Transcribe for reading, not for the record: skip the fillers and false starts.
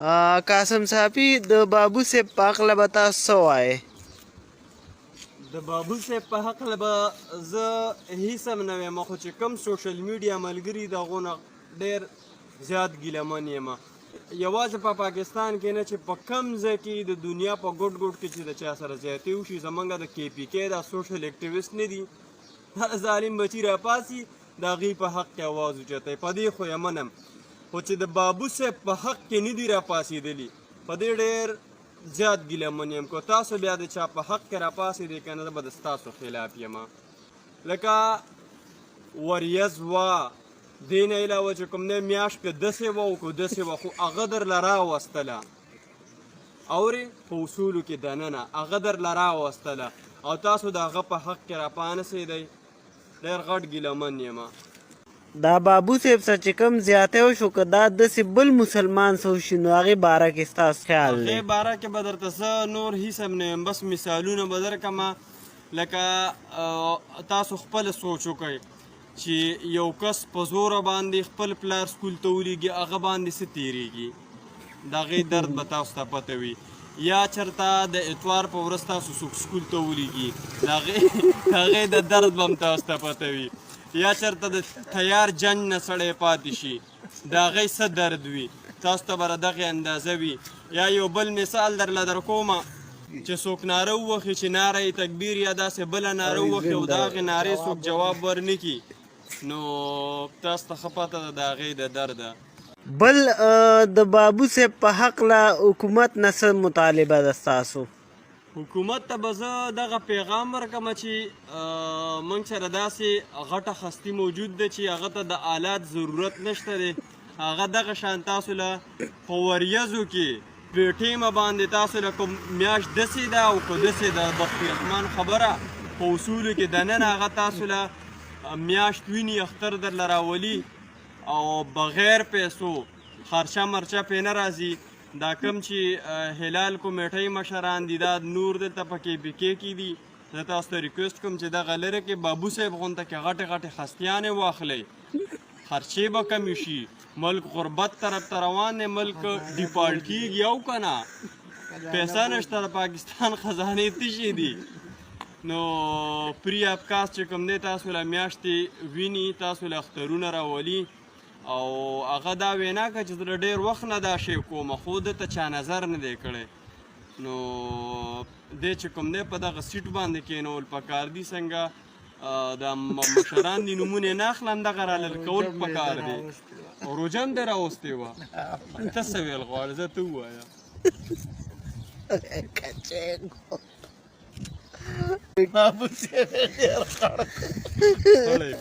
قاسم صاحبي د بابو صاحب په هکله به تاسو څه وایې؟ د بابو صاحب په هکله به زه هیڅ هم نه وایم، خو چې کوم سوشل میډیا ملګري د هغو نه ډېر زیات ګیلمن یم. یوازې په پاکستان کې نه چې په کم ځای کې د دنیا په ګوټ ګوټ کې چې د چا سره زیاتې وشي، زمونږ د کې پي کې دا سوشل اکټیویسټ نه دي، دا ظالم بچي راپاسي د هغې په حق کې اواز اوچتوي. په دې خو یې منم، خو چې د بابو صاحب په حق کې نه دي راپاسېدلي، په دې ډېر زیات ګیلمن یم. که تاسو بیا د چا په حق کې راپاسېدئ که نه، زه به د ستاسو خلاف یم. لکه وریځ وه، دې نه علاوه چې کوم دی میاشت که داسې وه او که داسې وه، خو هغه درله راوستله، اورې، په اصولو کې دننه هغه درله راوستله او تاسو د هغه په حق کې راپانسېدئ. ډېر غټ ګیلمن یم. دا بابو صاحب سره چې کوم زیاتی وشو، که دا داسې بل مسلمان څه وشي نو هغې باره کې ستاسو خیال دی؟ هغې باره کې به درته زه نور هېڅ هم نه یم، بس مثالونه به درکړمه. لکه تاسو خپله سوچ وکئ چې یو کس په زوره باندې خپل پلار سکول ته ولیږي، هغه باندې څه تېرېږي، د هغې درد به تاسو ته پته وي. یا چېرته د اتوار په ورځ تاسو څوک سکول ته ولیږي، د هغې د درد به هم تاسو ته پته وي. یا چېرته د تیار جنګ نه سړی پاتې شي، د هغې څه درد وي، تاسو ته به دغې اندازه وي. یا یو بل مثال درله درکومه چې څوک ناره ووهي چې ناره تکبیر یا داسې بله ناره ووهي او د هغې نارې څوک جواب ورنه کي، نو تاسو ته ښه پته ده د هغې د درده. بل د بابو صاحب په حقله حکومت نه څه مطالبه ده ستاسو؟ حکومت ته به زه دغه پیغام ورکړم چې موږ سره داسې غټه هستي موجود ده چې هغه ته د آلات ضرورت نشته دی. هغه دغه شان تاسو له په وریځو کې په ټیمه باندې تاسو له کوم میاشت داسې ده او که داسې ده، بخترحمان خبره په اصولو کې دننه هغه تاسو له میاشت ویني، اختر درله راولي او بغیر پیسو خرچه مرچه پې نه راځي. دا کوم چې هلال کمیټۍ مشران دي، دا نور دلته په کې پي کې کې دي. زه تاسو ته ریکویسټ کوم چې دغه لرې کې بابو صاحب غونته کې غټې غټې خستیانې واخلئ، خرچې به کمې شي. ملک غربت طرف ته روان دی، ملک ډیفالټ کېږي او که نه، پیسه نشته، د پاکستان خزانې تشې دي. نو فری اف کاست چې کوم دی تاسو له میاشتې ویني، تاسو له اخترونه راولي او هغه دا وینا که چې زه ډېر وخت نه دا شی کوم، خو ده ته چا نظر نه دی کړی. نو دی چې کوم دی په دغه سیټ باندې کېنول پکار دي. څنګه د مشران دي نومونه یې نه اخلم، دغه رالل کول پکار دی. روژه هم دې راوستې وه، ته څه ویل غواړې؟ زه ته ووایه. بابو صاحب ډېر خړ سړی